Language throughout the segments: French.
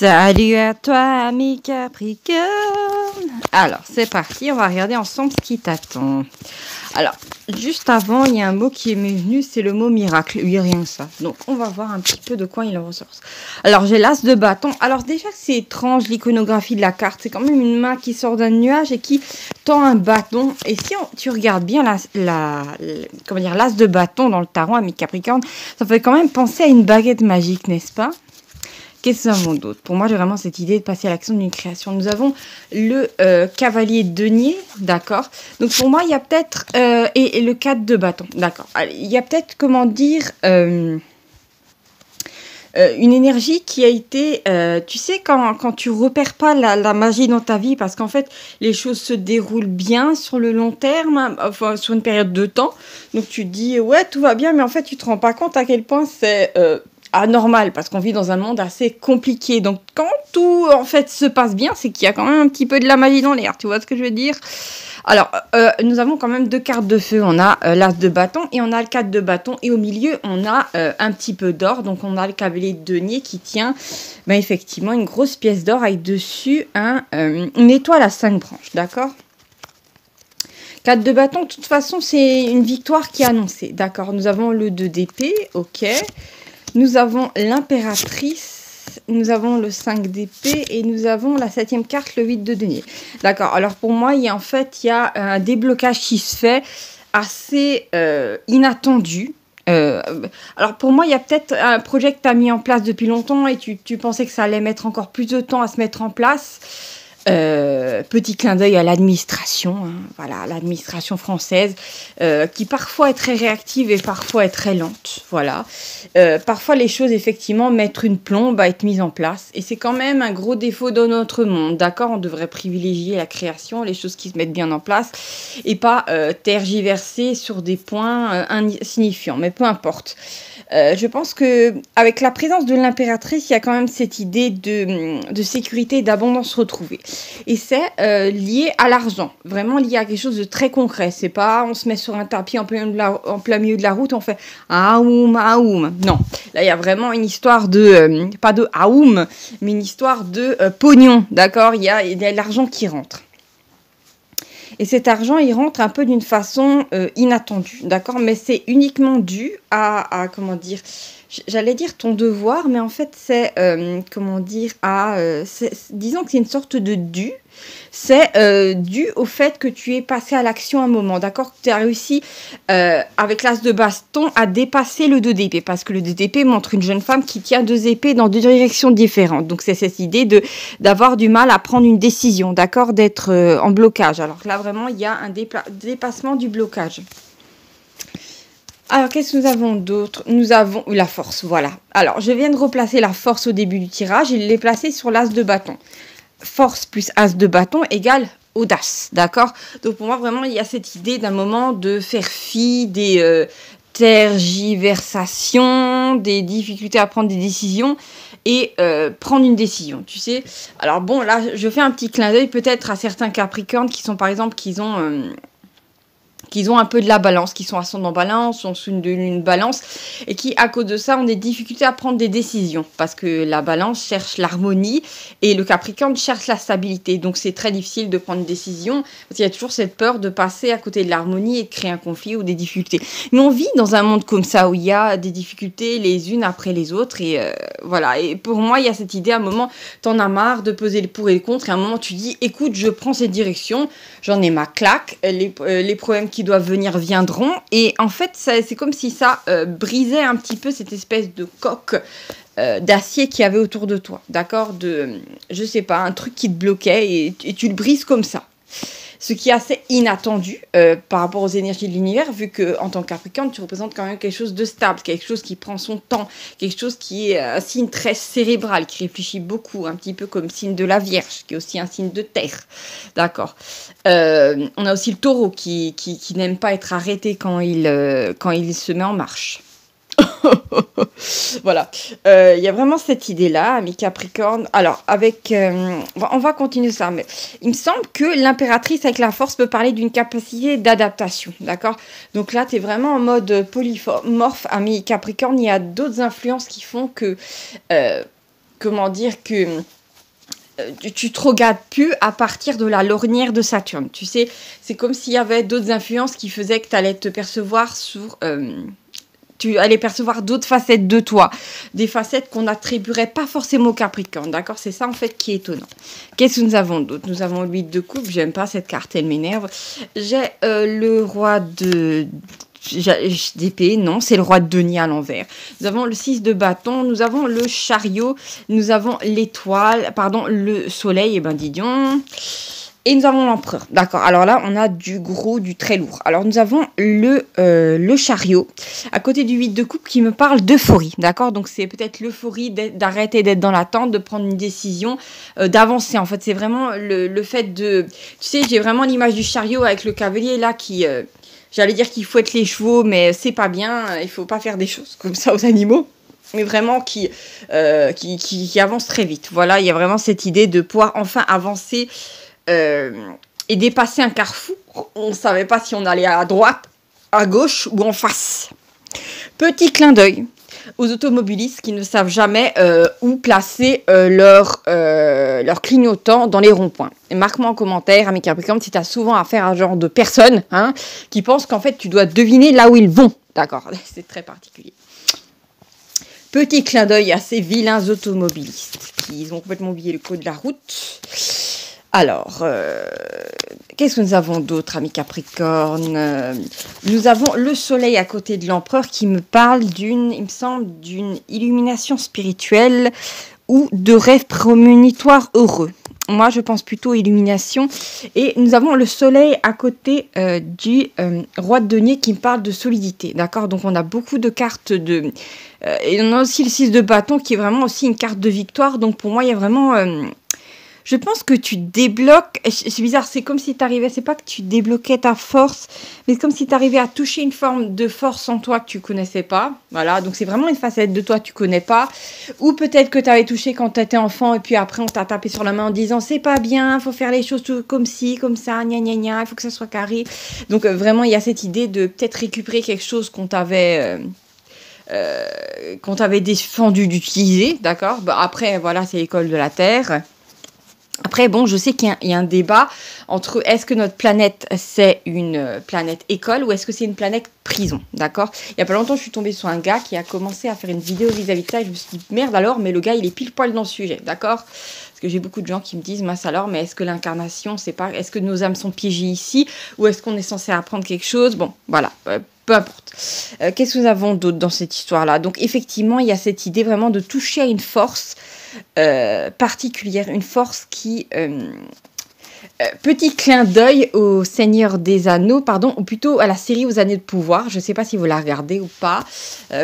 Salut à toi, ami Capricorne. Alors, c'est parti, on va regarder ensemble ce qui t'attend. Alors, juste avant, il y a un mot qui m'est venu, c'est le mot miracle. Il n'y a rien que ça. Donc, on va voir un petit peu de quoi il en ressort. Alors, j'ai l'as de bâton. Alors, déjà, c'est étrange, l'iconographie de la carte. C'est quand même une main qui sort d'un nuage et qui tend un bâton. Et si tu regardes bien l'as de bâton dans le tarot, ami Capricorne, ça fait quand même penser à une baguette magique, n'est-ce pas ? Qu'est-ce que nous avons d'autre? Pour moi, j'ai vraiment cette idée de passer à l'action d'une création. Nous avons le cavalier de denier, d'accord. Donc pour moi, il y a peut-être... et le 4 de bâton, d'accord. Il y a peut-être, comment dire... une énergie qui a été... tu sais, quand tu repères pas la magie dans ta vie, parce qu'en fait, les choses se déroulent bien sur le long terme, enfin, sur une période de temps. Donc tu te dis, ouais, tout va bien, mais en fait, tu te rends pas compte à quel point c'est... anormal, parce qu'on vit dans un monde assez compliqué. Donc, quand tout, en fait, se passe bien, c'est qu'il y a quand même un petit peu de la magie dans l'air. Tu vois ce que je veux dire? Alors, nous avons quand même deux cartes de feu. On a l'as de bâton et on a le 4 de bâton. Et au milieu, on a un petit peu d'or. Donc, on a le cavalier de denier qui tient, effectivement, une grosse pièce d'or avec dessus une étoile à 5 branches. D'accord? 4 de bâton, de toute façon, c'est une victoire qui est annoncée. D'accord? Nous avons le 2 d'épée. Ok. Nous avons l'impératrice, nous avons le 5 d'épée et nous avons la 7e carte, le 8 de denier. D'accord, alors pour moi, il y a un déblocage qui se fait assez inattendu. Alors pour moi, il y a peut-être un projet que tu as mis en place depuis longtemps et tu pensais que ça allait mettre encore plus de temps à se mettre en place. Petit clin d'œil à l'administration, hein, voilà, l'administration française, qui parfois est très réactive et parfois est très lente, voilà. Parfois les choses effectivement mettre une plombe à être mises en place et c'est quand même un gros défaut de notre monde, d'accord. On devrait privilégier la création, les choses qui se mettent bien en place et pas tergiverser sur des points insignifiants, mais peu importe. Je pense que avec la présence de l'impératrice, il y a quand même cette idée de sécurité et d'abondance retrouvée. Et c'est lié à l'argent, vraiment lié à quelque chose de très concret. C'est pas on se met sur un tapis en plein milieu de la route, on fait aoum, aoum. Non, là il y a vraiment une histoire de, pas de aoum, mais une histoire de pognon, d'accord. Il y a de l'argent qui rentre. Et cet argent, il rentre un peu d'une façon inattendue, d'accord? Mais c'est uniquement dû à comment dire, j'allais dire ton devoir, mais en fait, c'est, disons que c'est une sorte de dû. C'est dû au fait que tu es passé à l'action un moment, d'accord? Que tu as réussi, avec l'as de baston, à dépasser le 2 d'épée. Parce que le 2 d'épée montre une jeune femme qui tient 2 épées dans 2 directions différentes. Donc, c'est cette idée d'avoir du mal à prendre une décision, d'accord? D'être en blocage. Alors là, vraiment, il y a un dépassement du blocage. Alors, qu'est-ce que nous avons d'autre? Nous avons la force, voilà. Alors, je viens de replacer la force au début du tirage et l'ai placée sur l'as de bâton. Force plus as de bâton égale audace, d'accord? Donc pour moi, vraiment, il y a cette idée d'un moment de faire fi des tergiversations, des difficultés à prendre des décisions et prendre une décision, tu sais. Alors bon, là, je fais un petit clin d'œil peut-être à certains Capricornes qui sont, par exemple, qu'ils ont un peu de la balance, qui sont ascendant balance, sont sous une balance, et qui, à cause de ça, ont des difficultés à prendre des décisions, parce que la balance cherche l'harmonie, et le Capricorne cherche la stabilité, donc c'est très difficile de prendre une décision, parce qu'il y a toujours cette peur de passer à côté de l'harmonie et de créer un conflit ou des difficultés. Mais on vit dans un monde comme ça, où il y a des difficultés les unes après les autres, et voilà, et pour moi, il y a cette idée, à un moment, t'en as marre de peser le pour et le contre, et à un moment, tu dis, écoute, je prends cette direction, j'en ai ma claque, les problèmes qui doivent venir viendront, et en fait c'est comme si ça brisait un petit peu cette espèce de coque d'acier qu'il y avait autour de toi, d'accord, je sais pas, un truc qui te bloquait et tu le brises comme ça, ce qui est assez inattendu par rapport aux énergies de l'univers, vu que en tant que Capricorne, tu représentes quand même quelque chose de stable, quelque chose qui prend son temps, quelque chose qui est un signe très cérébral, qui réfléchit beaucoup, un petit peu comme signe de la Vierge, qui est aussi un signe de terre, d'accord. On a aussi le taureau qui n'aime pas être arrêté quand il se met en marche. Voilà, il y a vraiment cette idée-là, ami Capricorne. Alors, on va continuer ça, mais il me semble que l'impératrice avec la force peut parler d'une capacité d'adaptation, d'accord? Donc là, tu es vraiment en mode polymorphe, ami Capricorne. Il y a d'autres influences qui font que comment dire, que tu te regardes plus à partir de la lorgnière de Saturne. Tu sais, c'est comme s'il y avait d'autres influences qui faisaient que tu allais te percevoir sur... tu allais percevoir d'autres facettes de toi, des facettes qu'on n'attribuerait pas forcément au Capricorne, d'accord? C'est ça en fait qui est étonnant. Qu'est-ce que nous avons d'autre? Nous avons le 8 de coupe, j'aime pas cette carte, elle m'énerve. J'ai le roi d'épée, non, c'est le roi de denier à l'envers. Nous avons le 6 de bâton, nous avons le chariot, nous avons l'étoile, pardon, le soleil, et ben dis donc. Et nous avons l'empereur. D'accord. Alors là, on a du gros, du très lourd. Alors nous avons le chariot à côté du 8 de coupe qui me parle d'euphorie. D'accord. Donc c'est peut-être l'euphorie d'arrêter d'être dans l'attente, de prendre une décision, d'avancer. En fait, c'est vraiment le fait de... Tu sais, j'ai vraiment l'image du chariot avec le cavalier là qui... j'allais dire qu'il fouette les chevaux, mais c'est pas bien. Il faut pas faire des choses comme ça aux animaux. Mais vraiment qui avance très vite. Voilà, il y a vraiment cette idée de pouvoir enfin avancer... et dépasser un carrefour. On ne savait pas si on allait à droite, à gauche ou en face. Petit clin d'œil aux automobilistes qui ne savent jamais où placer leur clignotant dans les ronds-points. Et marque-moi en commentaire, ami Capricorne, si tu as souvent affaire à ce genre de personnes qui pensent qu'en fait tu dois deviner là où ils vont. D'accord, c'est très particulier. Petit clin d'œil à ces vilains automobilistes qui ont complètement oublié le code de la route. Alors, qu'est-ce que nous avons d'autre, amis Capricorne? Nous avons le soleil à côté de l'empereur qui me parle il me semble, d'une illumination spirituelle ou de rêves prémonitoires heureux. Moi, je pense plutôt illumination. Et nous avons le soleil à côté du roi de denier qui me parle de solidité. D'accord? Donc, on a beaucoup de cartes de... et on a aussi le 6 de bâton qui est vraiment aussi une carte de victoire. Donc, pour moi, il y a vraiment... je pense que tu débloques... C'est bizarre, c'est comme si tu arrivais... C'est pas que tu débloquais ta force, mais c'est comme si tu arrivais à toucher une forme de force en toi que tu connaissais pas. Voilà, donc c'est vraiment une facette de toi que tu connais pas. Ou peut-être que tu avais touché quand tu étais enfant et puis après on t'a tapé sur la main en disant c'est pas bien, faut faire les choses tout comme ci, comme ça, gna gna gna, il faut que ça soit carré. Donc vraiment, il y a cette idée de peut-être récupérer quelque chose qu'on t'avait défendu d'utiliser, d'accord? Bah, après, voilà, c'est l'école de la Terre. Après, bon, je sais qu'il y a un débat entre est-ce que notre planète, c'est une planète école ou est-ce que c'est une planète prison, d'accord? Il n'y a pas longtemps, je suis tombée sur un gars qui a commencé à faire une vidéo vis-à-vis de ça et je me suis dit, merde alors, mais le gars, il est pile poil dans le sujet, d'accord? Parce que j'ai beaucoup de gens qui me disent, mince alors, mais est-ce que l'incarnation, c'est pas... Est-ce que nos âmes sont piégées ici ou est-ce qu'on est censé apprendre quelque chose? Bon, voilà, peu importe. Qu'est-ce que nous avons d'autre dans cette histoire-là? Donc, effectivement, il y a cette idée vraiment de toucher à une force particulière, une force qui... petit clin d'œil au Seigneur des Anneaux, pardon, ou plutôt à la série aux Anneaux de pouvoir. Je ne sais pas si vous la regardez ou pas.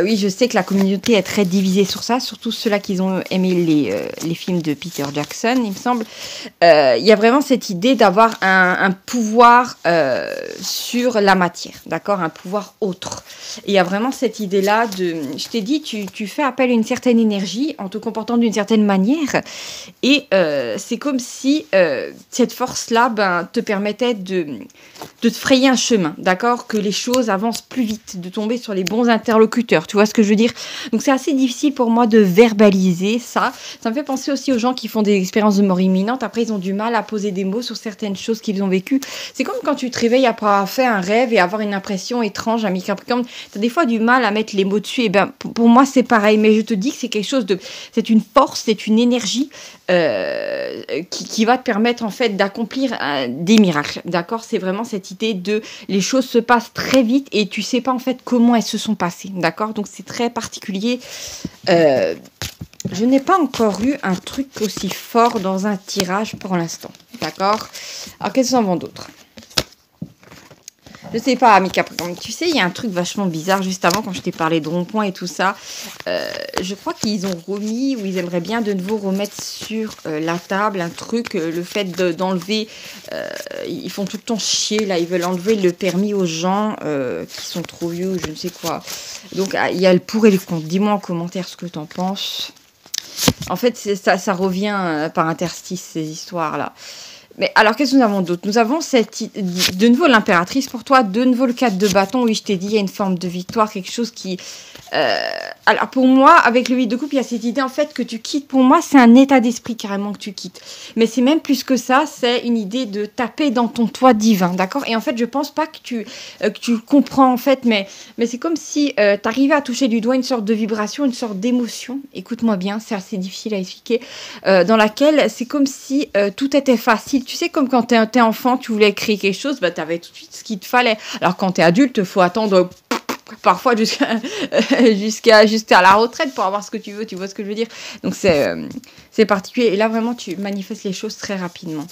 Oui, je sais que la communauté est très divisée sur ça, surtout ceux-là qui ont aimé les films de Peter Jackson, il me semble. Il y a vraiment cette idée d'avoir un pouvoir sur la matière, d'accord? Un pouvoir autre. Et il y a vraiment cette idée-là de... Je t'ai dit, tu fais appel à une certaine énergie en te comportant d'une certaine manière. Et c'est comme si cette force-là te permettait de te frayer un chemin, d'accord? Que les choses avancent plus vite, de tomber sur les bons interlocuteurs, tu vois ce que je veux dire? Donc c'est assez difficile pour moi de verbaliser ça. Ça me fait penser aussi aux gens qui font des expériences de mort imminente. Après, ils ont du mal à poser des mots sur certaines choses qu'ils ont vécues. C'est comme quand tu te réveilles après avoir fait un rêve et avoir une impression étrange, ami Capricorne. Tu as des fois du mal à mettre les mots dessus. Et ben, pour moi, c'est pareil. Mais je te dis que c'est quelque chose de... C'est une force, c'est une énergie qui va te permettre en fait d'accomplir des miracles, d'accord? C'est vraiment cette idée de les choses se passent très vite et tu sais pas en fait comment elles se sont passées, d'accord? Donc c'est très particulier. Je n'ai pas encore eu un truc aussi fort dans un tirage pour l'instant, d'accord? Alors qu'est-ce qu'on vend d'autre? Je sais pas, ami Capricorne, tu sais, il y a un truc vachement bizarre juste avant quand je t'ai parlé de rond-point et tout ça. Je crois qu'ils ont remis ou ils aimeraient bien de nouveau remettre sur la table un truc, le fait d'enlever, ils font tout le temps chier là, ils veulent enlever le permis aux gens qui sont trop vieux ou je ne sais quoi. Donc il y a le pour et le contre. Dis-moi en commentaire ce que t'en penses. En fait, ça revient par interstice ces histoires-là. Mais alors, qu'est-ce que nous avons d'autre? Nous avons de nouveau l'impératrice pour toi, de nouveau le 4 de bâton. Oui, je t'ai dit, il y a une forme de victoire, quelque chose qui... Alors, pour moi, avec le 8 de coupe, il y a cette idée, en fait, que tu quittes. Pour moi, c'est un état d'esprit, carrément, que tu quittes. Mais c'est même plus que ça, c'est une idée de taper dans ton toit divin, d'accord? Et en fait, je pense pas que tu comprends, en fait, mais c'est comme si tu arrivais à toucher du doigt une sorte de vibration, une sorte d'émotion. Écoute-moi bien, c'est assez difficile à expliquer. Dans laquelle c'est comme si tout était facile. Tu sais, comme quand t'es enfant, tu voulais créer quelque chose, bah, tu avais tout de suite ce qu'il te fallait. Alors, quand tu es adulte, il faut attendre parfois jusqu'à la retraite pour avoir ce que tu veux. Tu vois ce que je veux dire? Donc, c'est particulier. Et là, vraiment, tu manifestes les choses très rapidement.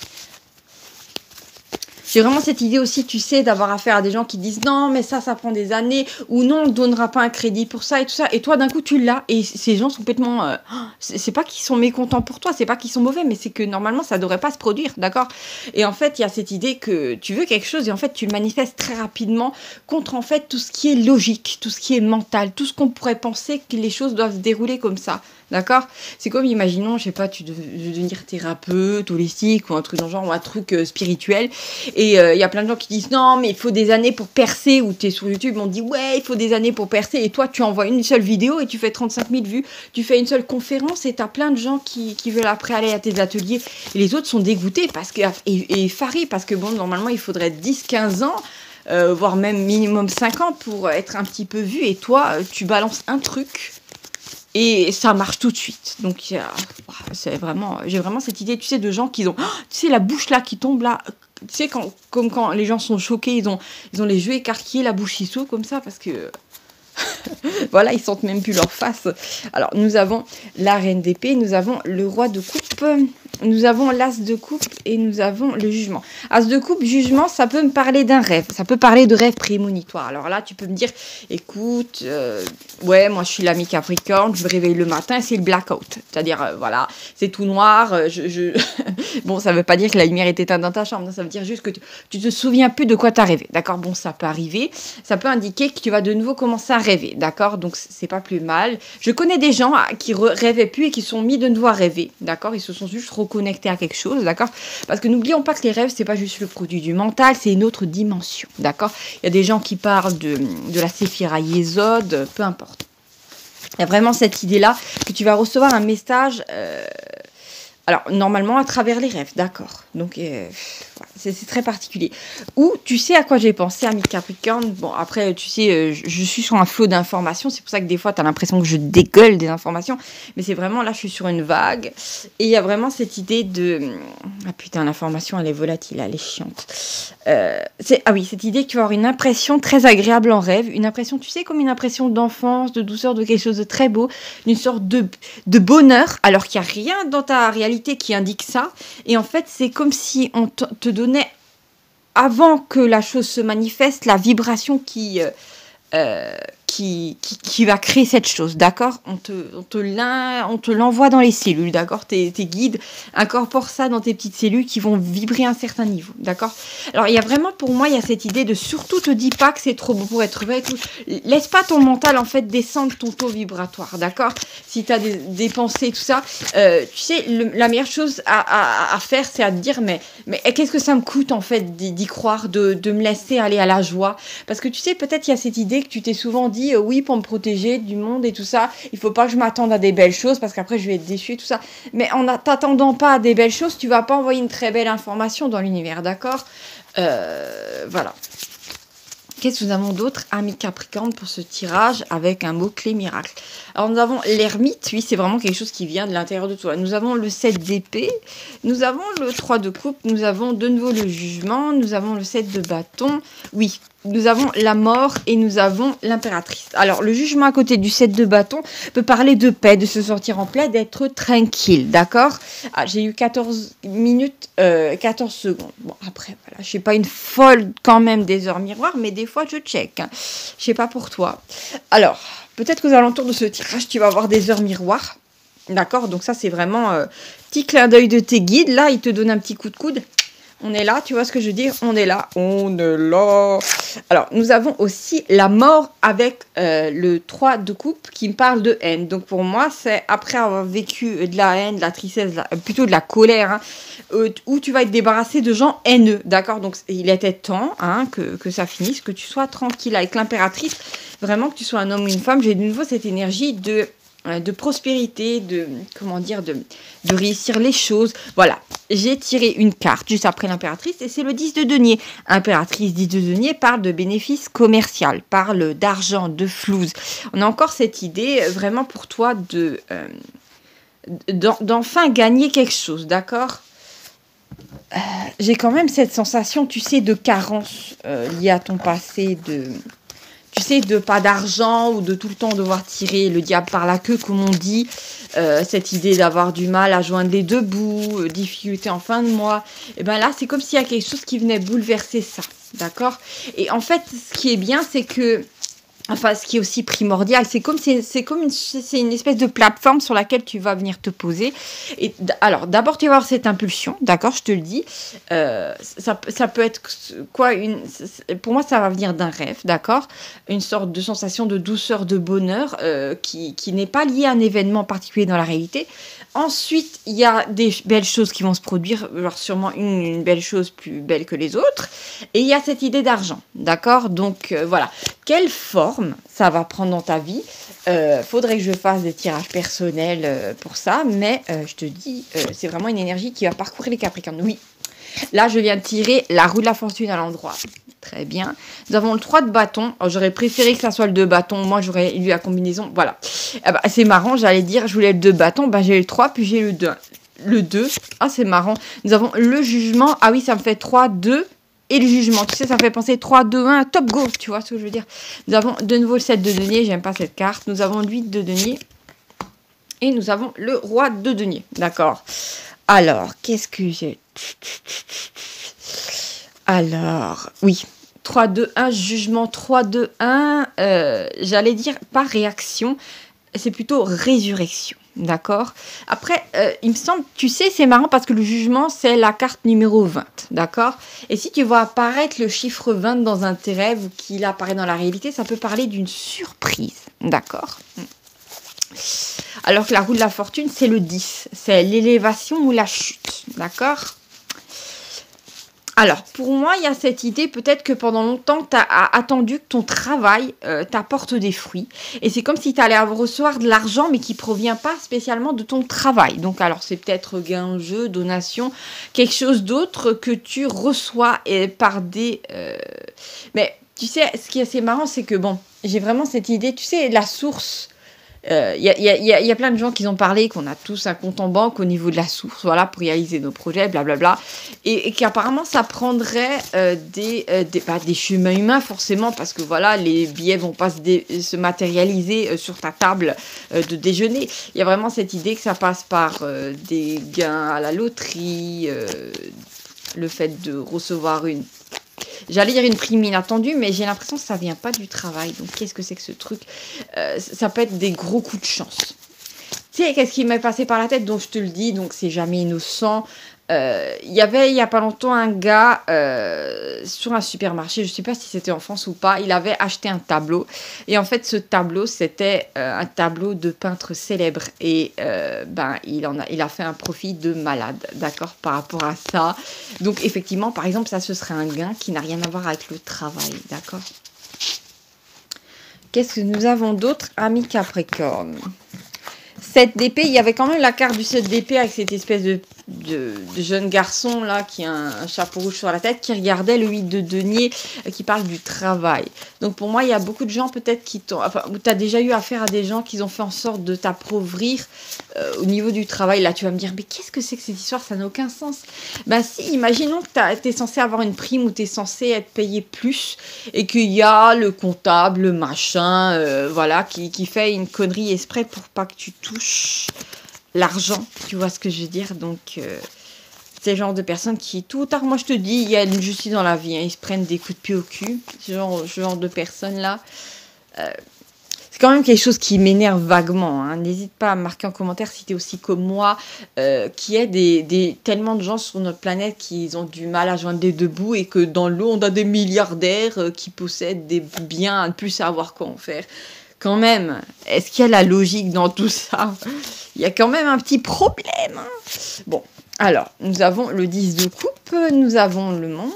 J'ai vraiment cette idée aussi, tu sais, d'avoir affaire à des gens qui disent non, mais ça prend des années, ou non, on ne donnera pas un crédit pour ça et tout ça. Et toi, d'un coup, tu l'as. Et ces gens sont complètement. C'est pas qu'ils sont mécontents pour toi, c'est pas qu'ils sont mauvais, mais c'est que normalement, ça devrait pas se produire, d'accord? Et en fait, il y a cette idée que tu veux quelque chose et en fait, tu le manifestes très rapidement contre en fait tout ce qui est logique, tout ce qui est mental, tout ce qu'on pourrait penser que les choses doivent se dérouler comme ça. D'accord? C'est comme, imaginons, je sais pas, tu veux devenir thérapeute, holistique, ou un truc dans le genre, ou un truc spirituel. Et il y a plein de gens qui disent non, mais il faut des années pour percer. Ou tu es sur YouTube, on dit ouais, il faut des années pour percer. Et toi, tu envoies une seule vidéo et tu fais 35 000 vues. Tu fais une seule conférence et tu as plein de gens qui veulent après aller à tes ateliers. Et les autres sont dégoûtés et effarés parce que bon, normalement, il faudrait 10-15 ans. Voire même minimum 5 ans pour être un petit peu vu. Et toi, tu balances un truc. Et ça marche tout de suite. Donc, c'est vraiment... J'ai vraiment cette idée, tu sais, de gens qui ont... tu sais, la bouche là qui tombe là. Tu sais, comme quand les gens sont choqués, ils ont les yeux écarquillés, la bouche qui s'ouvre comme ça, parce que... voilà, ils sentent même plus leur face. Alors, nous avons la reine d'épée, nous avons le roi de coupe, nous avons l'as de coupe et nous avons le jugement. As de coupe, jugement, ça peut me parler d'un rêve. Ça peut parler de rêve prémonitoire. Alors là, tu peux me dire, écoute, ouais, moi je suis l'ami Capricorne, je me réveille le matin, c'est le blackout. C'est-à-dire, voilà, c'est tout noir. Bon, ça veut pas dire que la lumière est éteinte dans ta chambre. Non, ça veut dire juste que tu te souviens plus de quoi t'as rêvé. D'accord? Bon, ça peut arriver. Ça peut indiquer que tu vas de nouveau commencer à rêver. D'accord? Donc, c'est pas plus mal. Je connais des gens qui rêvaient plus et qui sont mis de nouveau à rêver. D'accord? Ils se sont juste reconnectés à quelque chose. D'accord? Parce que n'oublions pas que les rêves, c'est pas juste le produit du mental, c'est une autre dimension. D'accord? Il y a des gens qui parlent de la séphira Yesod, peu importe. Il y a vraiment cette idée-là que tu vas recevoir un message... alors, normalement, à travers les rêves, d'accord. Donc, c'est très particulier. Ou, tu sais à quoi j'ai pensé, ami Capricorne. Bon, après, tu sais, je suis sur un flot d'informations. C'est pour ça que des fois, tu as l'impression que je dégueule des informations. Mais c'est vraiment, là, je suis sur une vague. Et il y a vraiment cette idée de... Ah putain, l'information, elle est volatile, elle est chiante. Ah oui, cette idée que tu vas avoir une impression très agréable en rêve. Une impression, tu sais, comme une impression d'enfance, de douceur, de quelque chose de très beau. Une sorte de bonheur, alors qu'il n'y a rien dans ta réalité qui indique ça. Et en fait, c'est comme si on te donnait, avant que la chose se manifeste, la vibration qui va créer cette chose, d'accord? On te l'envoie dans les cellules, d'accord? Tes guides incorporent ça dans tes petites cellules qui vont vibrer à un certain niveau, d'accord? Alors, il y a vraiment, pour moi, il y a cette idée de surtout te dis pas que c'est trop beau pour être vrai. Laisse pas ton mental, en fait, descendre ton taux vibratoire, d'accord? Si tu as des pensées, tout ça, tu sais, la meilleure chose à faire, c'est à te dire, mais qu'est-ce que ça me coûte, en fait, d'y croire, de me laisser aller à la joie? Parce que, tu sais, peut-être il y a cette idée que tu t'es souvent dit, oui, pour me protéger du monde et tout ça, il faut pas que je m'attende à des belles choses parce qu'après je vais être déçue et tout ça. Mais en t'attendant pas à des belles choses, tu vas pas envoyer une très belle information dans l'univers, d'accord? Voilà. Qu'est-ce que nous avons d'autre, amis Capricorne, pour ce tirage avec un mot-clé miracle? Alors, nous avons l'ermite, oui, c'est vraiment quelque chose qui vient de l'intérieur de toi. Nous avons le 7 d'épée, nous avons le 3 de coupe, nous avons de nouveau le jugement, nous avons le 7 de bâton, oui. Nous avons la mort et nous avons l'impératrice. Alors, le jugement à côté du 7 de bâton peut parler de paix, de se sentir en paix, d'être tranquille, d'accord? Ah, j'ai eu 14 minutes, 14 secondes. Bon, après, voilà, je suis pas une folle quand même des heures miroirs, mais des fois, je check. Hein. Je sais pas pour toi. Alors, peut-être qu'aux alentours de ce tirage, tu vas avoir des heures miroirs. D'accord? Donc ça, c'est vraiment petit clin d'œil de tes guides. Là, ils te donnent un petit coup de coude. On est là, tu vois ce que je veux dire? On est là, on est là. Alors, nous avons aussi la mort avec le 3 de coupe qui me parle de haine. Donc, pour moi, c'est après avoir vécu de la haine, de la tristesse, plutôt de la colère, hein, où tu vas être débarrassé de gens haineux, d'accord? Donc, il était temps que ça finisse, que tu sois tranquille avec l'impératrice. Vraiment, que tu sois un homme ou une femme. J'ai de nouveau cette énergie de prospérité, de réussir les choses. Voilà, j'ai tiré une carte juste après l'impératrice et c'est le 10 de denier. Impératrice 10 de denier parle de bénéfice commercial, parle d'argent, de flouze. On a encore cette idée vraiment pour toi d'enfin gagner quelque chose, d'accord? J'ai quand même cette sensation, tu sais, de carence liée à ton passé, tu sais, de pas d'argent ou de tout le temps devoir tirer le diable par la queue, comme on dit. Cette idée d'avoir du mal à joindre les deux bouts, difficulté en fin de mois. Et bien là, c'est comme s'il y a quelque chose qui venait bouleverser ça, d'accord? Et en fait, ce qui est bien, c'est que... Enfin, ce qui est aussi primordial, c'est une espèce de plateforme sur laquelle tu vas venir te poser. Et alors, d'abord, tu vas avoir cette impulsion, d'accord, je te le dis. Ça peut être quoi pour moi, ça va venir d'un rêve, d'accord. Une sorte de sensation de douceur, de bonheur, qui n'est pas liée à un événement particulier dans la réalité. Ensuite, il y a des belles choses qui vont se produire, genre sûrement une belle chose plus belle que les autres. Et il y a cette idée d'argent, d'accord? Donc, voilà. Quelle forme ça va prendre dans ta vie? Faudrait que je fasse des tirages personnels pour ça, mais je te dis, c'est vraiment une énergie qui va parcourir les Capricornes. Oui, là, je viens de tirer la roue de la fortune à l'endroit. Très bien. Nous avons le 3 de bâton. J'aurais préféré que ça soit le 2 bâton. Moi, j'aurais eu la combinaison. Voilà. C'est marrant, j'allais dire, je voulais le 2 bâton. J'ai le 3, puis j'ai le 2. Le 2. Ah, c'est marrant. Nous avons le jugement. Ah oui, ça me fait 3, 2. Et le jugement, tu sais, ça me fait penser 3, 2, 1, top go, tu vois ce que je veux dire. Nous avons de nouveau le 7 de denier, j'aime pas cette carte. Nous avons le 8 de denier. Et nous avons le roi de denier, d'accord. Alors, qu'est-ce que j'ai? Alors, oui, 3, 2, 1, jugement, 3, 2, 1, j'allais dire pas réaction, c'est plutôt résurrection. D'accord. Après, il me semble, tu sais, c'est marrant parce que le jugement, c'est la carte numéro 20. D'accord. Et si tu vois apparaître le chiffre 20 dans un tes rêves ou qu'il apparaît dans la réalité, ça peut parler d'une surprise. D'accord. Alors que la roue de la fortune, c'est le 10. C'est l'élévation ou la chute. D'accord. Alors, pour moi, il y a cette idée, peut-être que pendant longtemps, tu as attendu que ton travail t'apporte des fruits. Et c'est comme si tu allais recevoir de l'argent, mais qui ne provient pas spécialement de ton travail. Donc, alors, c'est peut-être gain, jeu, donation, quelque chose d'autre que tu reçois par des... Mais, tu sais, ce qui est assez marrant, c'est que, bon, j'ai vraiment cette idée, tu sais, la source... y a plein de gens qui ont parlé qu'on a tous un compte en banque au niveau de la source, voilà, pour réaliser nos projets, blablabla, et qu'apparemment ça prendrait des chemins humains forcément, parce que voilà, les billets vont pas se matérialiser sur ta table de déjeuner. Il y a vraiment cette idée que ça passe par des gains à la loterie, le fait de recevoir j'allais dire une prime inattendue, mais j'ai l'impression que ça vient pas du travail. Donc, qu'est-ce que c'est que ce truc? Ça peut être des gros coups de chance. Tu sais, qu'est-ce qui m'est passé par la tête? Donc, je te le dis, donc c'est jamais innocent. Il y avait, il y a pas longtemps, un gars sur un supermarché, je sais pas si c'était en France ou pas, il avait acheté un tableau. Et en fait, ce tableau, c'était un tableau de peintre célèbre. Et il a fait un profit de malade, d'accord, par rapport à ça. Donc, effectivement, par exemple, ça, ce serait un gain qui n'a rien à voir avec le travail, d'accord. Qu'est-ce que nous avons d'autre, amis Capricorne? 7 d'épée, il y avait quand même la carte du 7 d'épée avec cette espèce de jeune garçon là qui a un chapeau rouge sur la tête qui regardait le 8 de denier qui parle du travail. Donc pour moi, il y a beaucoup de gens peut-être où tu as déjà eu affaire à des gens qui ont fait en sorte de t'appauvrir au niveau du travail. Là, tu vas me dire, mais qu'est-ce que c'est que cette histoire? Ça n'a aucun sens. Ben si, imaginons que tu es censé avoir une prime ou tu es censé être payé plus et qu'il y a le comptable, le machin, voilà, qui fait une connerie exprès pour pas que tu touches l'argent, tu vois ce que je veux dire. Donc, c'est le genre de personnes qui, tôt ou tard, moi je te dis, il y a une justice dans la vie, hein, ils se prennent des coups de pied au cul, ce genre de personnes-là. c'est quand même quelque chose qui m'énerve vaguement. Hein. N'hésite pas à me marquer en commentaire si tu es aussi comme moi, qu'il y a tellement de gens sur notre planète qui ont du mal à joindre les deux bouts et que dans l'eau, on a des milliardaires qui possèdent des biens à ne plus savoir quoi en faire. Quand même, est-ce qu'il y a la logique dans tout ça? Il y a quand même un petit problème. Hein. Bon, alors, nous avons le 10 de coupe, nous avons le monde,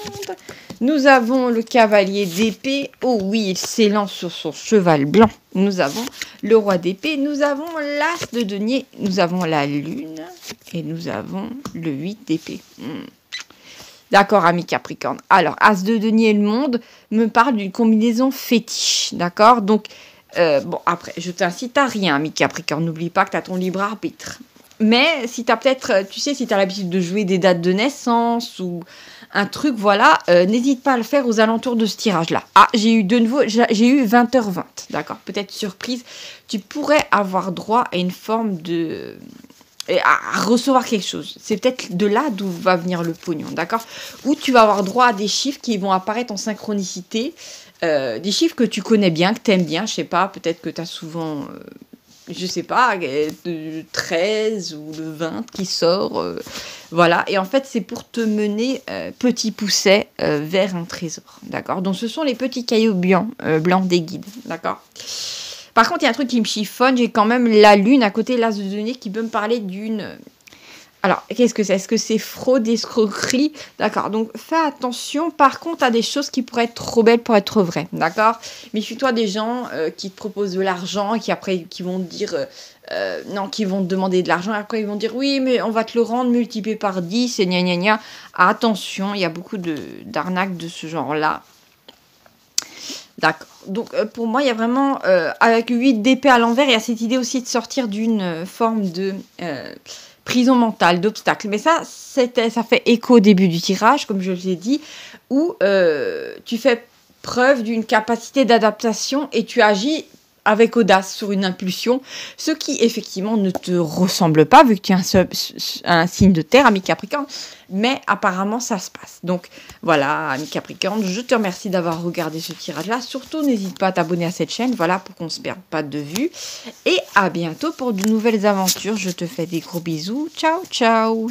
nous avons le cavalier d'épée. Oh oui, il s'élance sur son cheval blanc. Nous avons le roi d'épée, nous avons l'as de denier, nous avons la lune et nous avons le 8 d'épée. D'accord, ami Capricorne. Alors, as de denier et le monde me parle d'une combinaison fétiche, d'accord? Donc, bon, après, je t'incite à rien, ami Capricorne. N'oublie pas que tu as ton libre arbitre. Mais si tu as peut-être, tu sais, si tu as l'habitude de jouer des dates de naissance ou un truc, voilà, n'hésite pas à le faire aux alentours de ce tirage-là. Ah, j'ai eu 20h20, d'accord? Peut-être surprise, tu pourrais avoir droit à une forme de... à recevoir quelque chose. C'est peut-être de là d'où va venir le pognon, d'accord? Ou tu vas avoir droit à des chiffres qui vont apparaître en synchronicité, des chiffres que tu connais bien, que tu aimes bien, je sais pas, peut-être que tu as souvent... je sais pas, le 13 ou le 20 qui sort, voilà. Et en fait, c'est pour te mener petit pousset vers un trésor, d'accord? Donc, ce sont les petits cailloux blancs des guides, d'accord? Par contre, il y a un truc qui me chiffonne, j'ai quand même la lune à côté de l'as de denier qui peut me parler d'une... Alors, qu'est-ce que c'est? Est-ce que c'est fraude, escroquerie? D'accord, donc fais attention. Par contre, à des choses qui pourraient être trop belles pour être vraies, d'accord? Méfie-toi des gens qui te proposent de l'argent et qui vont te dire... non, qui vont te demander de l'argent. Et après, ils vont dire, oui, mais on va te le rendre multiplié par 10 et gna gna gna. Attention, il y a beaucoup d'arnaques de ce genre-là. D'accord. Donc, pour moi, il y a vraiment... avec 8 d'épée à l'envers, il y a cette idée aussi de sortir d'une forme de... prison mentale, d'obstacle. Mais ça fait écho au début du tirage, comme je l'ai dit, où tu fais preuve d'une capacité d'adaptation et tu agis avec audace sur une impulsion, ce qui effectivement ne te ressemble pas, vu que tu es un signe de terre, ami Capricorne, mais apparemment ça se passe. Donc voilà, ami Capricorne, je te remercie d'avoir regardé ce tirage-là. Surtout, n'hésite pas à t'abonner à cette chaîne, voilà, pour qu'on ne se perde pas de vue. Et à bientôt pour de nouvelles aventures. Je te fais des gros bisous. Ciao, ciao!